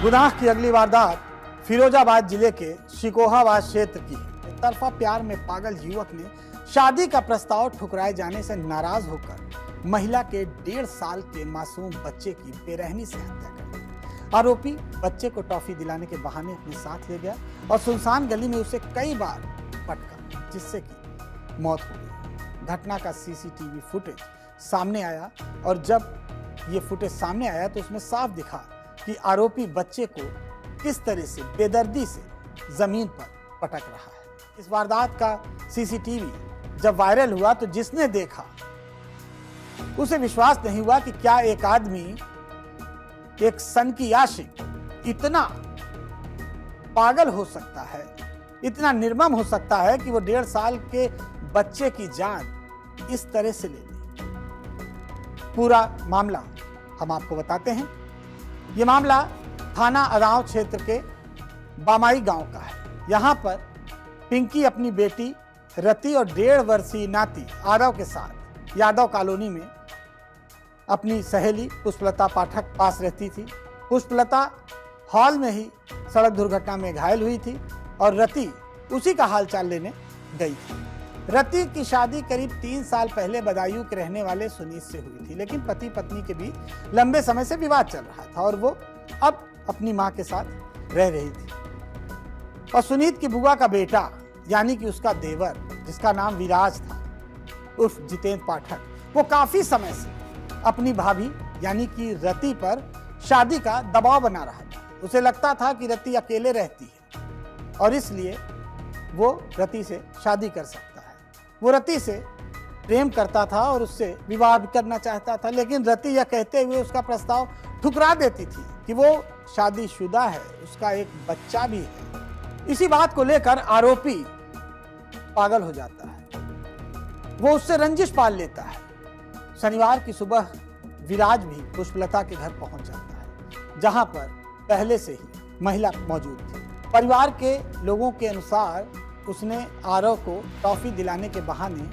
गुनाह की अगली वारदात फिरोजाबाद जिले के शिकोहाबाद क्षेत्र की है। एक तरफा प्यार में पागल युवक ने शादी का प्रस्ताव ठुकराए जाने से नाराज होकर महिला के 1.5 साल के मासूम बच्चे की बेरहमी से हत्या कर दी। आरोपी बच्चे को टॉफी दिलाने के बहाने अपने साथ ले गया और सुनसान गली में उसे कई बार पटका, जिससे कि मौत हो गई। घटना का सीसीटीवी फुटेज सामने आया और जब ये फुटेज सामने आया तो उसमें साफ दिखा कि आरोपी बच्चे को किस तरह से बेदर्दी से जमीन पर पटक रहा है। इस वारदात का सीसीटीवी जब वायरल हुआ तो जिसने देखा उसे विश्वास नहीं हुआ कि क्या एक आदमी, एक सन की आशिक इतना पागल हो सकता है, इतना निर्मम हो सकता है कि वो 1.5 साल के बच्चे की जान इस तरह से ले ले। पूरा मामला हम आपको बताते हैं। ये मामला थाना अदाव क्षेत्र के बामाई गांव का है। यहाँ पर पिंकी अपनी बेटी रति और 1.5 वर्षीय नाती आरव के साथ यादव कॉलोनी में अपनी सहेली पुष्पलता पाठक पास रहती थी। पुष्पलता हॉल में ही सड़क दुर्घटना में घायल हुई थी और रति उसी का हालचाल लेने गई थी। रति की शादी करीब 3 साल पहले बदायूं के रहने वाले सुनीत से हुई थी, लेकिन पति पत्नी के बीच लंबे समय से विवाद चल रहा था और वो अब अपनी मां के साथ रह रही थी। और सुनीत की बुआ का बेटा यानी कि उसका देवर, जिसका नाम विराज था उर्फ जितेंद्र पाठक, वो काफी समय से अपनी भाभी यानी कि रति पर शादी का दबाव बना रहा था। उसे लगता था कि रति अकेले रहती है और इसलिए वो रति से शादी कर सकता है। वो रति से प्रेम करता था और उससे विवाह भी करना चाहता था, लेकिन रति यह कहते हुए उसका प्रस्ताव ठुकरा देती थी कि वो शादीशुदा है, उसका एक बच्चा भी है। इसी बात को लेकर आरोपी पागल हो जाता है, वो उससे रंजिश पाल लेता है। शनिवार की सुबह विराज भी पुष्पलता के घर पहुंच जाता है, जहां पर पहले से ही महिला मौजूद थी। परिवार के लोगों के अनुसार उसने आरव को टॉफी दिलाने के बहाने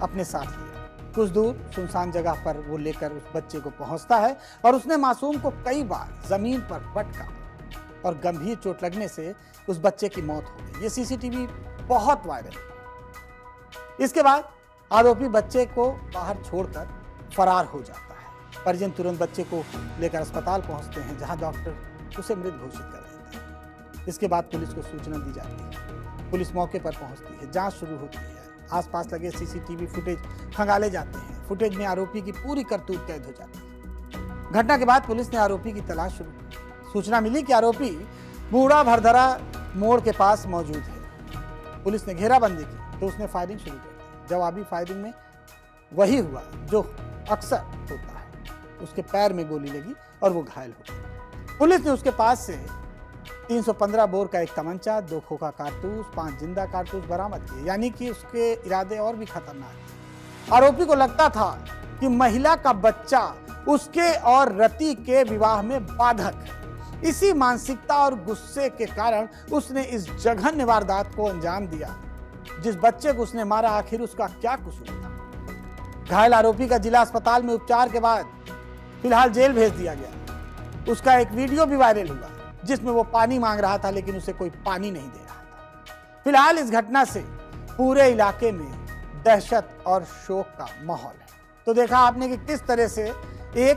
अपने साथ लिया। कुछ दूर सुनसान जगह पर वो लेकर उस बच्चे को पहुंचता है और उसने मासूम को कई बार जमीन पर पटका और गंभीर चोट लगने से उस बच्चे की मौत हो गई। ये सीसीटीवी बहुत वायरल है। इसके बाद आरोपी बच्चे को बाहर छोड़कर फरार हो जाता है। परिजन तुरंत बच्चे को लेकर अस्पताल पहुंचते हैं, जहां डॉक्टर उसे मृत घोषित कर देते हैं। इसके बाद पुलिस को सूचना दी जाती है। पुलिस मौके पर पहुंचती है, जांच शुरू होती है। आसपास लगे सीसीटीवी फुटेज खंगाले जाते हैं। फुटेज में आरोपी की पूरी करतूत कैद हो जाती है। घटना के बाद पुलिस ने आरोपी की तलाश शुरू की। सूचना मिली कि आरोपी बूढ़ा भरदरा मोड़ के पास मौजूद है। पुलिस ने घेराबंदी की तो उसने फायरिंग शुरू कर दी। जवाबी फायरिंग में वही हुआ जो अक्सर होता है, उसके पैर में गोली लगी और वो घायल हो गया। पुलिस ने उसके पास से 315 बोर का एक तमंचा, 2 खोखा कारतूस, 5 जिंदा कारतूस बरामद किए, यानी कि उसके इरादे और भी खतरनाक थे। आरोपी को लगता था कि महिला का बच्चा उसके और रति के विवाह में बाधक है। इसी मानसिकता और गुस्से के कारण उसने इस जघन्य वारदात को अंजाम दिया। जिस बच्चे को उसने मारा, आखिर उसका क्या कसूर था? घायल आरोपी का जिला अस्पताल में उपचार के बाद फिलहाल जेल भेज दिया गया। उसका एक वीडियो भी वायरल हुआ जिसमें वो पानी मांग रहा था, लेकिन उसे कोई पानी नहीं दे रहा था। फिलहाल इस घटना से पूरे इलाके में दहशत और शोक का माहौल है। तो देखा आपने कि किस तरह से एक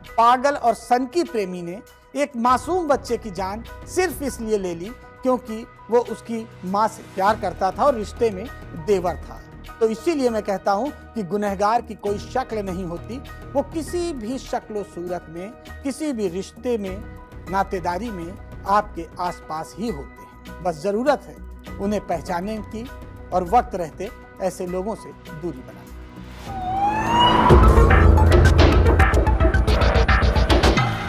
पागल और सनकी प्रेमी ने एक मासूम बच्चे की जान सिर्फ इसलिए ले ली क्योंकि वो उसकी मां से प्यार करता था और रिश्ते में देवर था। तो इसीलिए मैं कहता हूं कि गुनहगार की कोई शक्ल नहीं होती, वो किसी भी शक्ल सूरत में, किसी भी रिश्ते में, नातेदारी में आपके आसपास ही होते हैं। बस जरूरत है उन्हें पहचानने की और वक्त रहते ऐसे लोगों से दूरी बनाने की।